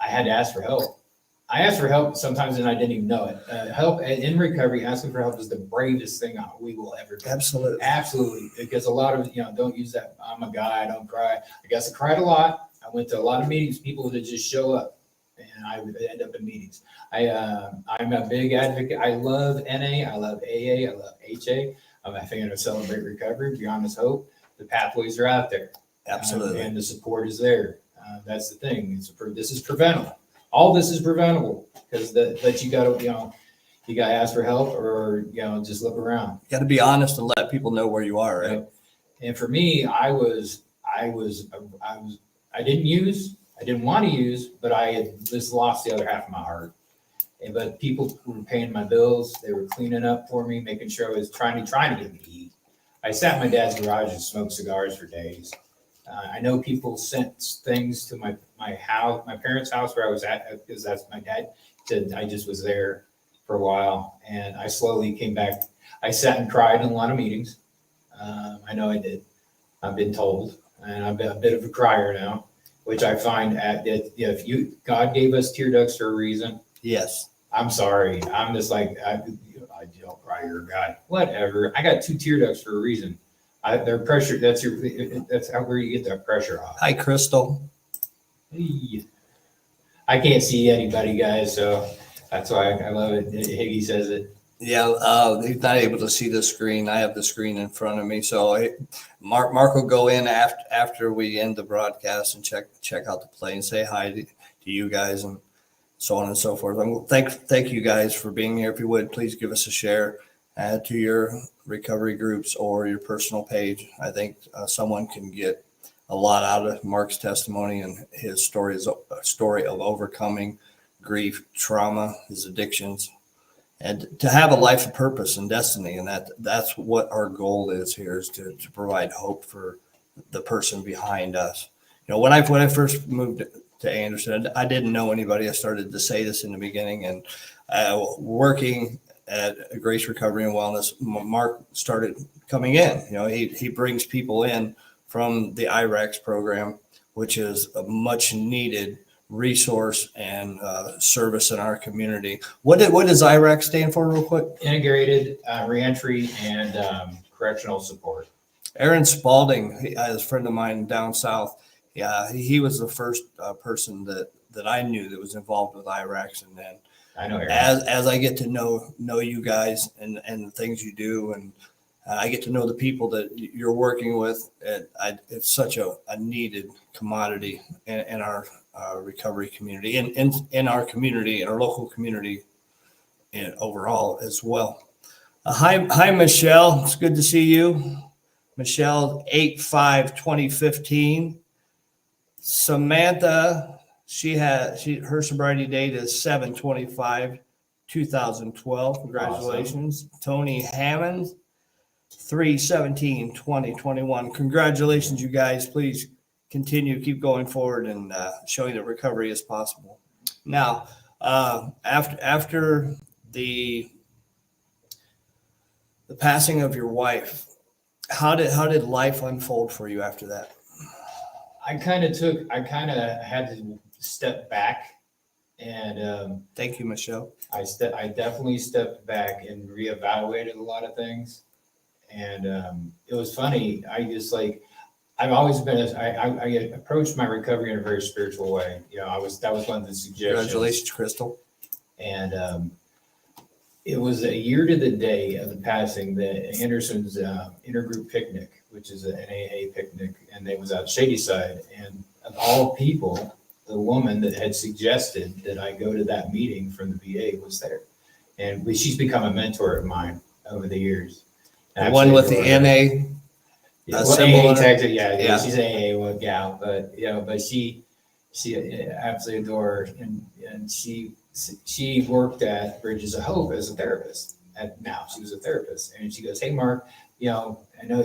I had to ask for help. I asked for help sometimes and I didn't even know it. Help in recovery, asking for help is the bravest thing we will ever do. Absolutely. Absolutely. Because a lot of, don't use that, I'm a guy, I don't cry. I guess I cried a lot. I went to a lot of meetings, people that just show up and I would end up in meetings. I'm a big advocate. I love NA, I love AA, I love HA. I'm a fan of Celebrate Recovery, Beyond This Hope. The pathways are out there. Absolutely. And the support is there. That's the thing. This is preventable. All this is preventable because but you got to ask for help or just look around. You got to be honest and let people know where you are, right? And for me, I didn't want to use, but I had just lost the other half of my heart. But people were paying my bills. They were cleaning up for me, making sure I was trying to get me to eat. I sat in my dad's garage and smoked cigars for days. I know people sent things to my house, my parents' house where I was at, because that's my dad said I just was there for a while. And I slowly came back. I sat and cried in a lot of meetings. I know I did. I've been told. And I'm a bit of a crier now, which I find God gave us tear ducts for a reason. Yes. I'm sorry. I'm just like, I don't cry, you're a guy. Whatever. I got 2 tear ducts for a reason. Their pressure, that's where you get that pressure off. Hi, Crystal. Hey. I can't see anybody, guys, so that's why I love it. Higgy says it. Yeah, he's not able to see the screen. I have the screen in front of me. So Mark will go in after we end the broadcast and check out the play and say hi to you guys and so on and so forth. Thank you guys for being here. If you would, please give us a share to your recovery groups or your personal page. I think someone can get a lot out of Mark's testimony, and his story is a story of overcoming grief, trauma, his addictions, and to have a life of purpose and destiny. And that's what our goal is here, is to provide hope for the person behind us. When I first moved to Anderson, I didn't know anybody. I started to say this in the beginning, and working at Grace Recovery and Wellness, Mark started coming in. He brings people in from the IREX program, which is a much needed resource and service in our community. What does IREX stand for, real quick? Integrated Reentry and Correctional Support. Aaron Spalding, is a friend of mine down south. Yeah, he was the first person that I knew that was involved with IREX, and then I know Aaron. As I get to know you guys and the things you do, and I get to know the people that you're working with, it's such a needed commodity in our recovery community, in our community, in our local community, and overall as well. Hi, Michelle. It's good to see you. Michelle, 8/5/2015. Samantha, her sobriety date is 7/25/2012. Congratulations. Awesome. Tony Hammond, 3/17/2021. Congratulations, you guys. Please keep going forward and showing that recovery is possible. Now, after the passing of your wife, how did life unfold for you after that? I kind of had to step back, and thank you, Michelle. I definitely stepped back and reevaluated a lot of things, and it was funny. I've always been. I approached my recovery in a very spiritual way. That was one of the suggestions. Congratulations, Crystal. And it was a year to the day of the passing, the Anderson's intergroup picnic, which is an AA picnic, and it was out Shadyside. And of all people, the woman that had suggested that I go to that meeting from the VA was there, and she's become a mentor of mine over the years. The one with the NA. AA Texas, yeah, she's an AA one gal, but she absolutely adore her, and she worked at Bridges of Hope as a therapist. Now she was a therapist, and she goes, "Hey, Mark, I know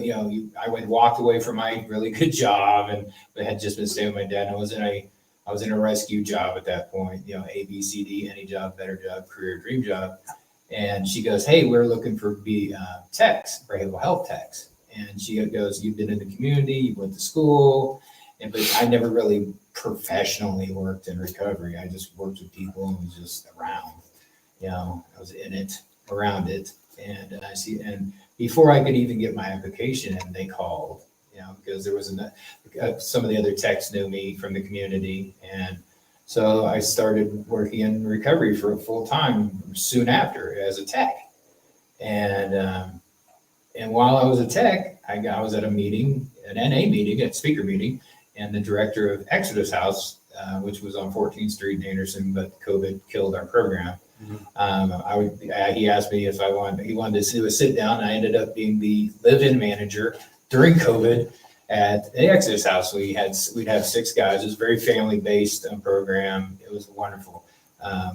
I walked away from my really good job, and I had just been staying with my dad. And I was in a rescue job at that point, A, B, C, D, any job, better job, career, dream job." And she goes, "Hey, we're looking for techs, behavioral health techs." And she goes, you've been in the community, you went to school, but I never really professionally worked in recovery. I just worked with people and was just around, I was in it, around it. And and before I could even get my application in, they called, because there was some of the other techs knew me from the community. And so I started working in recovery for full time soon after as a tech. And while I was a tech, I was at a meeting, an NA meeting, a speaker meeting, and the director of Exodus House, which was on 14th Street in Anderson, but COVID killed our program. He asked me if he wanted to do a sit down. I ended up being the live-in manager during COVID at the Exodus House. We'd have 6 guys. It was a very family-based program. It was wonderful.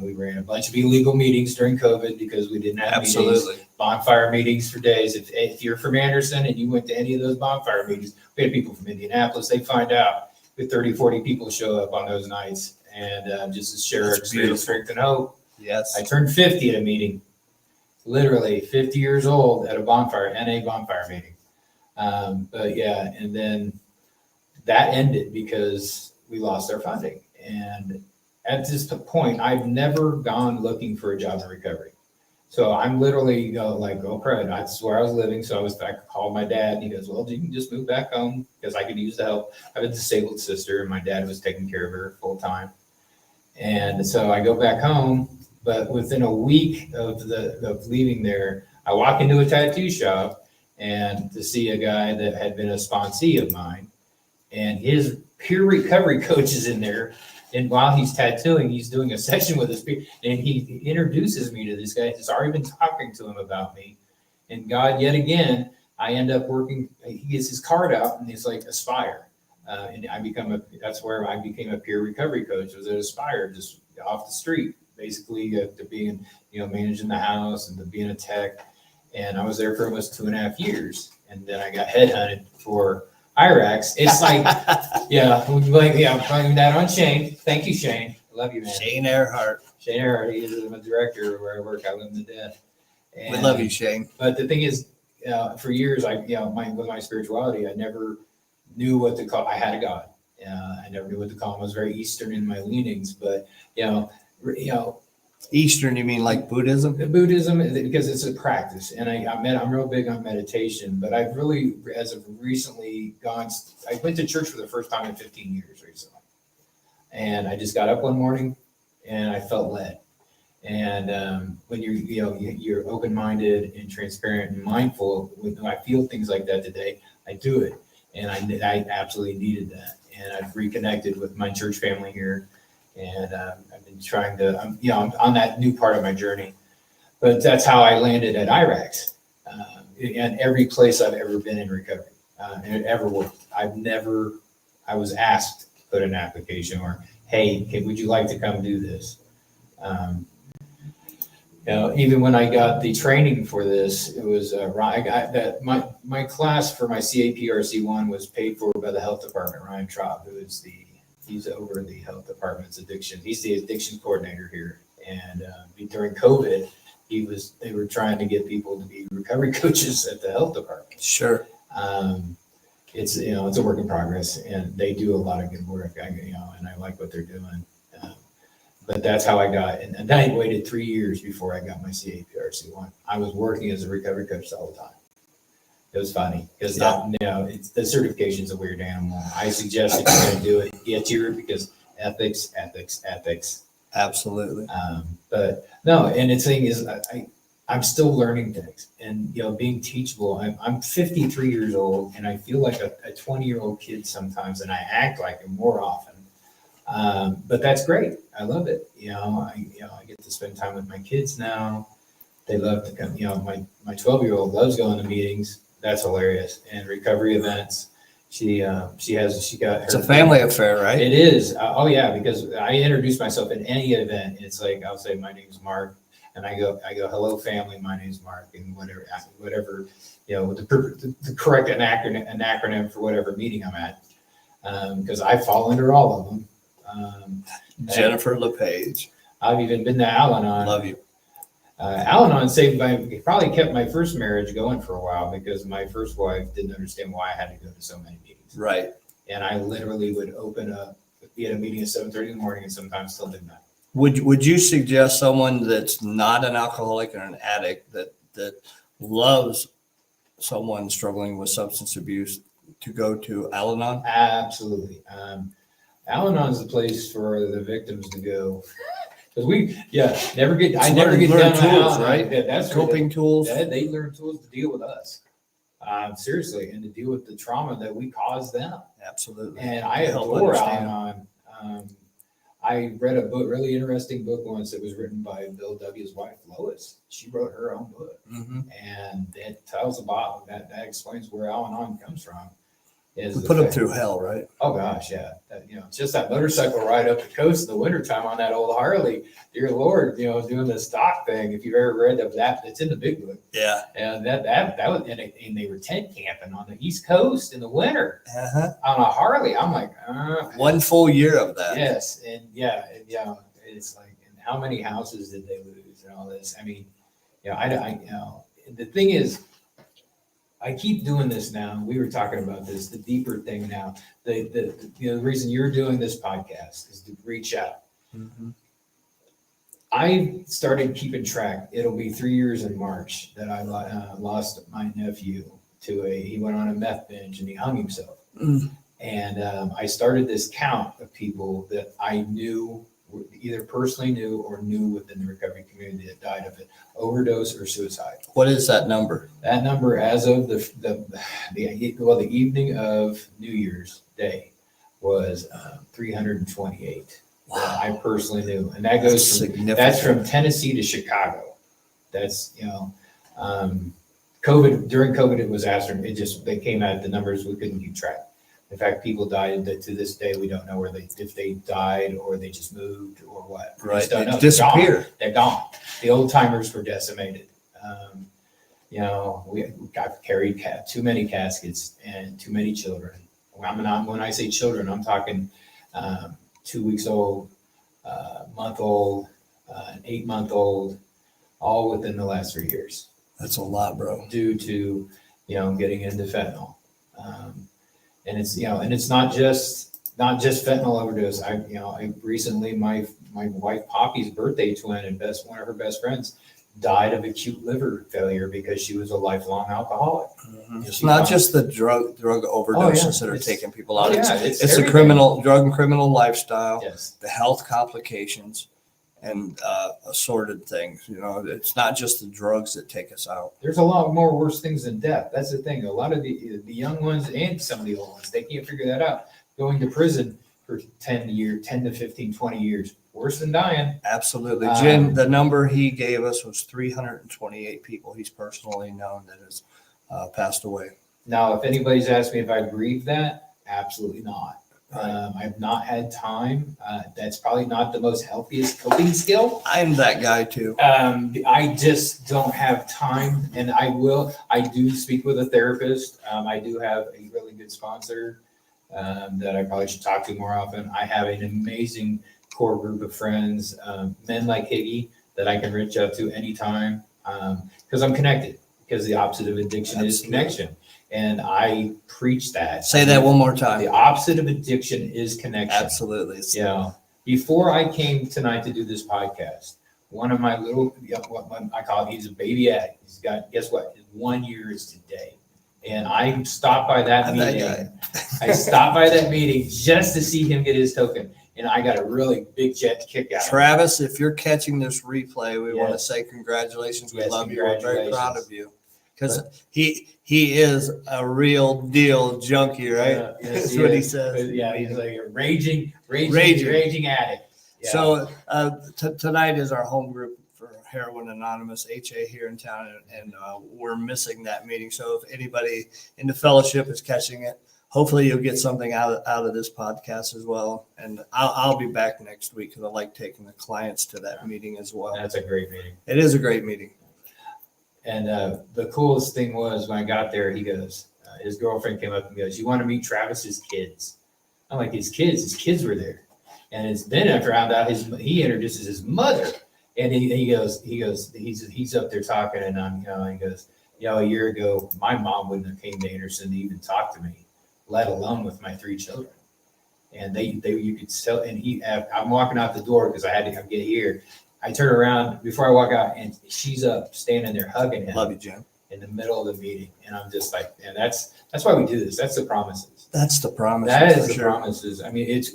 We ran a bunch of illegal meetings during COVID because we didn't have meetings, bonfire meetings for days. If you're from Anderson and you went to any of those bonfire meetings, we had people from Indianapolis, they find out with 30, 40 people show up on those nights and just to share our experience, strength, and hope. Yes. I turned 50 at a meeting, literally 50 years old at a bonfire, NA bonfire meeting. But yeah, and then that ended because we lost our funding. And at this point, I've never gone looking for a job in recovery. So I'm literally crud, that's where I was living. So I called my dad and he goes, well, you can just move back home because I could use the help. I have a disabled sister and my dad was taking care of her full time. And so I go back home, but within a week of leaving there, I walk into a tattoo shop and to see a guy that had been a sponsee of mine, and his peer recovery coach is in there. And while he's tattooing, he's doing a session with his peer, and he introduces me to this guy. He's already been talking to him about me. And God, yet again, I end up working. He gets his card out, and he's like, Aspire. And that's where I became a peer recovery coach. Was at Aspire, just off the street, basically to being, managing the house and to being a tech. And I was there for almost 2.5 years. And then I got headhunted for IRAX. It's like, I'm blaming that on Shane. Thank you, Shane. I love you, man. Shane Earhart. Shane Earhart, he is my director where I work. I love him to death. And, we love you, Shane. But the thing is, for years, with my spirituality, I never knew what to call. I had a God. I never knew what to call him. I was very Eastern in my leanings, but Eastern, you mean like Buddhism? Buddhism, because it's a practice, and I'm real big on meditation. But I've really, as of recently, I went to church for the first time in 15 years recently, and I just got up one morning, and I felt led. And when you're open-minded and transparent and mindful, when I feel things like that today, I do it, and I absolutely needed that. And I've reconnected with my church family here. And I've been trying to, I'm on that new part of my journey. But that's how I landed at IRAX. And every place I've ever been in recovery and ever worked, I was asked to put an application or, hey, would you like to come do this? Even when I got the training for this, it was my class for my CAPRC1 was paid for by the health department. Ryan Traub, he's over the health department's addiction. He's the addiction coordinator here. And during COVID, they were trying to get people to be recovery coaches at the health department. Sure. It's a work in progress, and they do a lot of good work. And I like what they're doing. But that's how I got. And then I waited 3 years before I got my CAPRC1. I was working as a recovery coach all the time. It was funny because the certification is a weird animal. I suggest if you're going to do it, get here because ethics. Absolutely. But no, and the thing is, I'm still learning things and, being teachable. I'm 53 years old and I feel like a 20-year-old kid sometimes, and I act like him more often. But that's great. I love it. I get to spend time with my kids now. They love to come, my 12-year-old loves going to meetings. That's hilarious. And recovery events. She got her. It's a family affair, right? It is. Because I introduce myself at any event. It's like, I'll say, my name's Mark. And I go, hello family, my name's Mark, and whatever, the correct acronym for whatever meeting I'm at. Because I fall under all of them. Jennifer LePage. I've even been to Al-Anon. Love you. Al-Anon probably kept my first marriage going for a while because my first wife didn't understand why I had to go to so many meetings. Right. And I literally would open up, be at a meeting at 7:30 in the morning and sometimes till midnight. Would you suggest someone that's not an alcoholic or an addict that loves someone struggling with substance abuse to go to Al-Anon? Absolutely. Al-Anon is the place for the victims to go. Because never get down learn on tools, Al-Anon. right? Yeah, that's Coping tools. They learn tools to deal with us. Seriously, and to deal with the trauma that we caused them. Absolutely. And I adore Al-Anon. I read a really interesting book once that was written by Bill W.'s wife, Lois. She wrote her own book. Mm-hmm. And it tells about that explains where Al-Anon comes from. We put them through hell, right? Oh gosh, yeah. It's just that motorcycle ride up the coast in the wintertime on that old Harley. Dear Lord, doing the stock thing. If you've ever read of that, it's in the big book. Yeah. And that was, and they were tent camping on the East Coast in the winter on a Harley. I'm like, 1 full year of that. Yes, and it's like, and how many houses did they lose and all this? I mean, the thing is, I keep doing this now. We were talking about this, the deeper thing now. The reason you're doing this podcast is to reach out. Mm-hmm. I started keeping track. It'll be 3 years in March that I lost my nephew he went on a meth binge and he hung himself. Mm. And I started this count of people that I knew, either personally knew or knew within the recovery community that died of it, overdose or suicide. What is that number? That number, as of the evening of New Year's Day, was 328. Wow. That I personally knew, and that goes that's from Tennessee to Chicago. That's COVID. During COVID, it was astronomical. They came out the numbers we couldn't keep track. In fact, people died that to this day we don't know if they died or they just moved or what. Right, they disappeared. They're gone. The old timers were decimated. I've carried too many caskets and too many children. When I say children, I'm talking 2 weeks old, month old, 8 month old, all within the last 3 years. That's a lot, bro. Due to getting into fentanyl. And it's not just fentanyl overdose. I recently, my wife Poppy's birthday twin and one of her best friends died of acute liver failure because she was a lifelong alcoholic. Mm-hmm. It's not just the drug overdoses that are taking people out. It's the drug and criminal lifestyle, yes, the health complications, and assorted things. It's not just the drugs that take us out. There's a lot more worse things than death. That's the thing. A lot of the young ones and some of the old ones, they can't figure that out. Going to prison for 10 to 15, 20 years, worse than dying. Absolutely. Jim, the number he gave us was 328 people he's personally known that has passed away. Now, if anybody's asked me if I grieve that, absolutely not. I've not had time. That's probably not the most healthiest coping skill. I'm that guy too. I just don't have time, and I do speak with a therapist. I do have a really good sponsor that I probably should talk to more often. I have an amazing core group of friends, men like Higgy, that I can reach out to anytime because I'm connected, because the opposite of addiction is connection. And I preach that. Say that one more time. The opposite of addiction is connection. Absolutely. Before I came tonight to do this podcast, one of my little, what I call it, he's a baby addict. He's got, guess what? His 1 year is today. And I stopped by that meeting. I stopped by that meeting just to see him get his token. And I got a really big kick out of it. Travis, if you're catching this replay, we want to say congratulations. We love you. We're very proud of you. Because he is a real deal junkie, right? That's what he says. Yeah, he's like a raging addict. Yeah. So tonight is our home group for Heroin Anonymous, HA here in town, and we're missing that meeting. So if anybody in the fellowship is catching it, hopefully you'll get something out of this podcast as well. And I'll be back next week because I like taking the clients to that meeting as well. That's a great meeting. It is a great meeting. And the coolest thing was when I got there, he goes, his girlfriend came up and goes, "You want to meet Travis's kids?" I'm like, his kids were there. And then I found out he introduces his mother. And he's up there talking, and he goes, a year ago, my mom wouldn't have came to Anderson to even talk to me, let alone with my 3 children. And you could tell, and I'm walking out the door because I had to come get here. I turn around before I walk out, and she's up standing there hugging him. Love you, Jim. In the middle of the meeting, and I'm just like, and that's why we do this. That's the promises. That's the promise. That is the promises. I mean, it's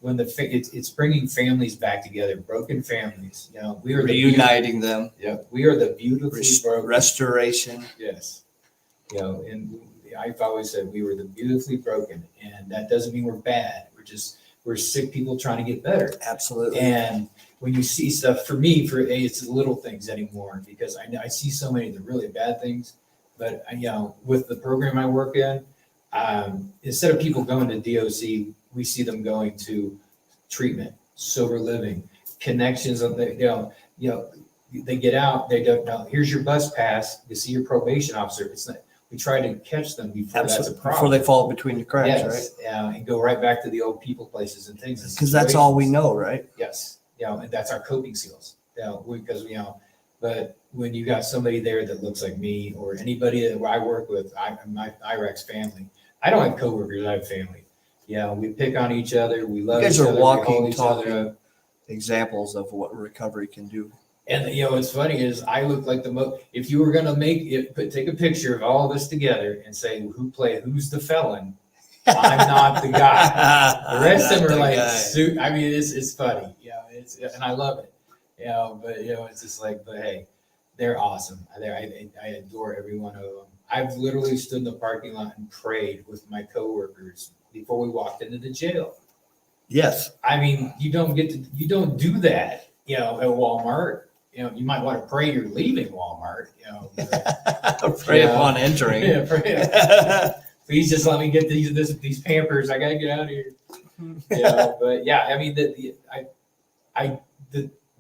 when it's bringing families back together, broken families. We are reuniting them. Yeah, we are the beautifully broken. Restoration. Yes, and I've always said we were the beautifully broken, and that doesn't mean we're bad. We're sick people trying to get better. Absolutely. And when you see stuff, for me, it's the little things anymore, because I see so many of the really bad things. But with the program I work in, instead of people going to DOC, we see them going to treatment, sober living, connections. They get out. They don't know. Here's your bus pass. You see your probation officer. It's not. We try to catch them before that's a problem. Before they fall between the cracks, yes, right? And go right back to the old people places and things. Because that's all we know, right? Yes. And that's our coping skills. Because but when you got somebody there that looks like me, or anybody that I work with, my IREX family, I don't have coworkers, I have family. We pick on each other, we love each other. You guys are walking, talking examples of what recovery can do. And what's funny is I look like the most. If you were gonna take a picture of all of us together and say who's the felon, I'm not the guy. The rest of them are like, I mean, it's funny. And I love it. But it's just like, but hey, they're awesome. I adore every one of them. I've literally stood in the parking lot and prayed with my coworkers before we walked into the jail. Yes. I mean, you don't do that, at Walmart. You might want to pray you're leaving Walmart, pray upon entering. Please just let me get these Pampers. I gotta get out of here. But yeah, I mean,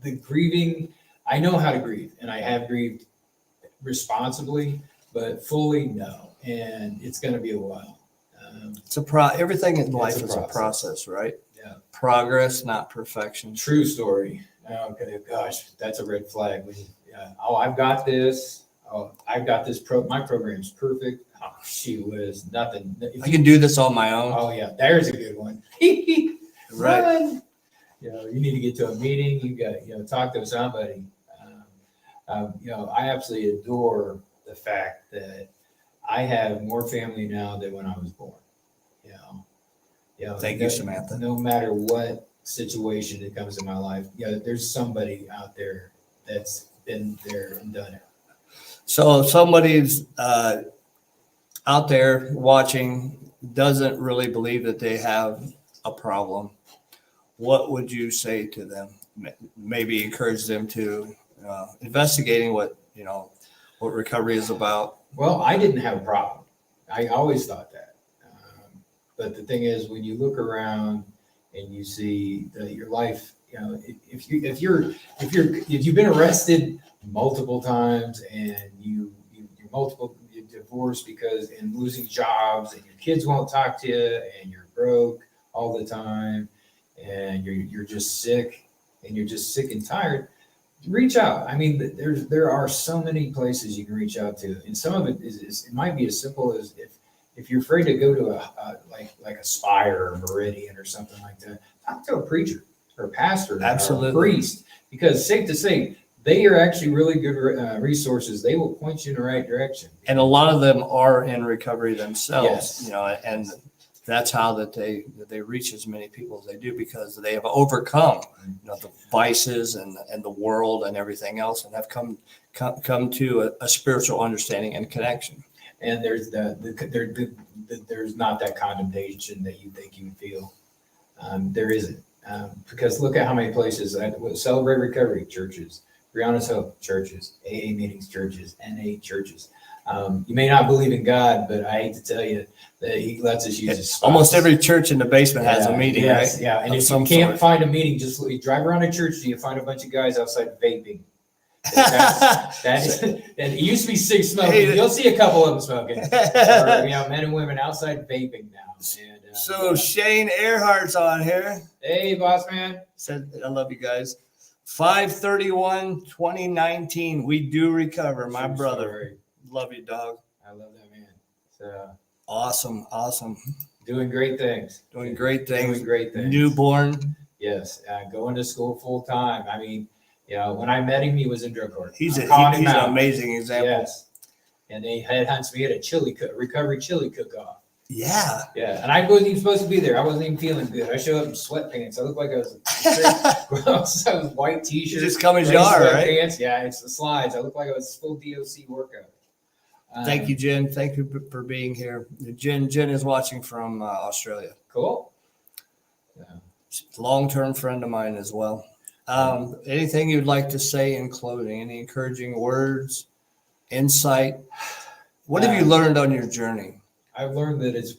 the grieving, I know how to grieve, and I have grieved responsibly, but fully no. And it's going to be a while. Everything in life is a process, right? Yeah. Progress, not perfection. True story. Okay, gosh, that's a red flag. I've got this. Oh, I've got this. My program's perfect. Oh, she was nothing. I can do this on my own. Oh yeah, there's a good one. Right. You need to get to a meeting. You got talk to somebody. I absolutely adore the fact that I have more family now than when I was born. Thank you, Samantha. No matter what situation that comes in my life, there's somebody out there that's been there and done it. So if somebody's out there watching, doesn't really believe that they have a problem, what would you say to them? Maybe encourage them to investigating what recovery is about. Well, I didn't have a problem. I always thought that. But the thing is, when you look around and you see that your life, if you've been arrested multiple times and you're divorced and losing jobs, and your kids won't talk to you, and you're broke all the time, and you're just sick, and tired, reach out. I mean, there are so many places you can reach out to, and some of it it might be as simple as if you're afraid to go to like a Spire or Meridian or something like that, talk to a preacher or a pastor, absolutely, or a priest, because safe to say, they are actually really good resources. They will point you in the right direction. And a lot of them are in recovery themselves, yes. And that's how they reach as many people as they do, because they have overcome, the vices and the world and everything else, and have come to a spiritual understanding and connection. And there's there's not that condemnation that you think you feel. There isn't, because look at how many places Celebrate Recovery churches, Brianna's Hope churches, AA meetings churches, NA churches. You may not believe in God, but I hate to tell you that He lets us use His spots. Almost every church in the basement has a meeting, yes, right? Yeah, and if you can't find a meeting, just drive around a church and you find a bunch of guys outside vaping. And it used to be six smoking. You'll see a couple of them smoking. Or, men and women outside vaping now. And, Shane Earhart's on here. Hey, boss man. Said, I love you guys. 5/31/2019. We do recover, my True brother. story. Love you, dog. I love that man. So Awesome. doing great things. Doing great things. Doing great things. Newborn. Yes, going to school full time. I mean, when I met him, he was in drug court. He's an out. amazing example. Yes, and they headhunts me at a recovery chili cook-off. Yeah. Yeah, and I wasn't even supposed to be there. I wasn't even feeling good. I showed up in sweatpants. I looked like I was gross. I was white t-shirt. Just come as you are, right? Sweatpants. Yeah, it's the slides. I looked like I was full DOC workout. Thank you, Jen. Thank you for being here. Jen is watching from Australia. Cool. Yeah. Long-term friend of mine as well. Anything you'd like to say in closing? Any encouraging words, insight? What have you learned on your journey? I've learned that it's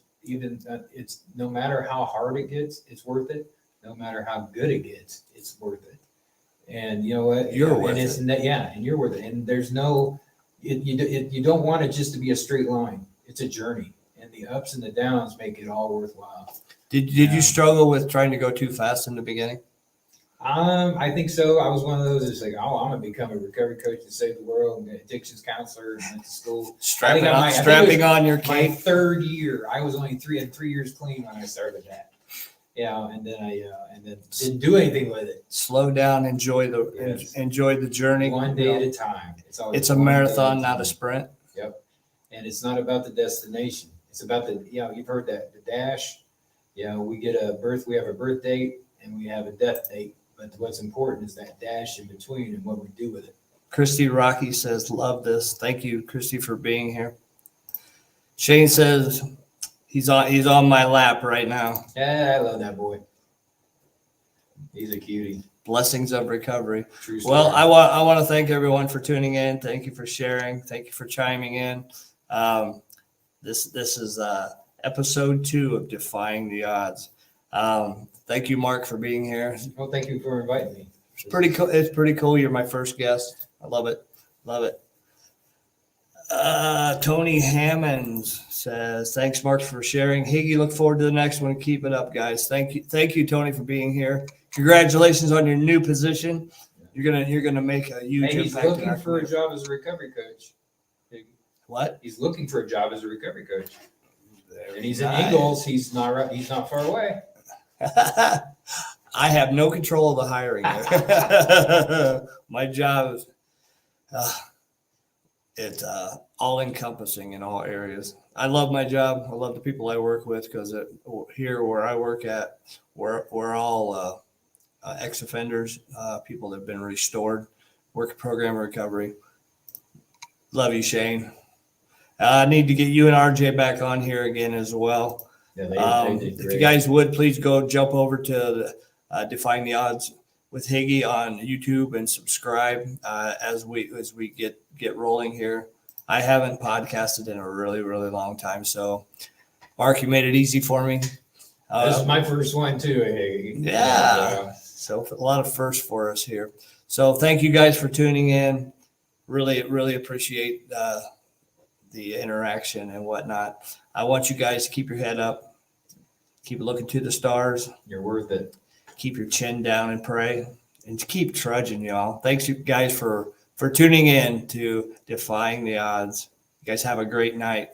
no matter how hard it gets, it's worth it. No matter how good it gets, it's worth it. And you know what? You're worth it. And you're worth it. And there's you don't want it just to be a straight line. It's a journey, and the ups and the downs make it all worthwhile. Did you struggle with trying to go too fast in the beginning? I think so. I was one of those that's like, oh, I'm gonna become a recovery coach and save the world, and an addictions counselor, and went to school. Strapping on your My cape. third year, I was only 3 years clean when I started that. Yeah, and then I didn't do anything with it. Slow down, enjoy the journey. One day at a time. It's a marathon, not a sprint. Yep. And it's not about the destination. It's about you've heard that, the dash. We have a birth date and we have a death date. But what's important is that dash in between and what we do with it. Christy Rocky says, love this. Thank you, Christy, for being here. Shane says he's on my lap right now. Yeah, I love that boy. He's a cutie. Blessings of recovery. True story. Well, I want to thank everyone for tuning in. Thank you for sharing. Thank you for chiming in. This is episode 2 of Defying the Odds. Thank you, Mark, for being here. Well, thank you for inviting me. It's pretty cool. It's pretty cool. You're my first guest. I love it. Tony Hammonds says, thanks, Mark, for sharing. Higgy, look forward to the next one. Keep it up, guys. Thank you, Tony, for being here. Congratulations on your new position. You're gonna make a huge He's impact. looking for a job as a recovery coach. What? He's looking for a job as a recovery coach. And he's Nice. in Ingalls. He's not far away. I have no control of the hiring. My job is it's all encompassing in all areas. I love my job. I love the people I work with because here where I work at, we're all ex-offenders, people that have been restored, work program recovery. Love you, Shane. I need to get you and RJ back on here again as well. Yeah, they did If great. you guys would, please go jump over to the Defying the Odds with Higgy on YouTube and subscribe as we get rolling here. I haven't podcasted in a really, really long time. So, Mark, you made it easy for me. This is my first one too. Hey. Yeah. So a lot of firsts for us here. So thank you guys for tuning in. Really, really appreciate the interaction and whatnot. I want you guys to keep your head up. Keep looking to the stars. You're worth it. Keep your chin down and pray. And keep trudging, y'all. Thanks, you guys, for tuning in to Defying the Odds. You guys have a great night.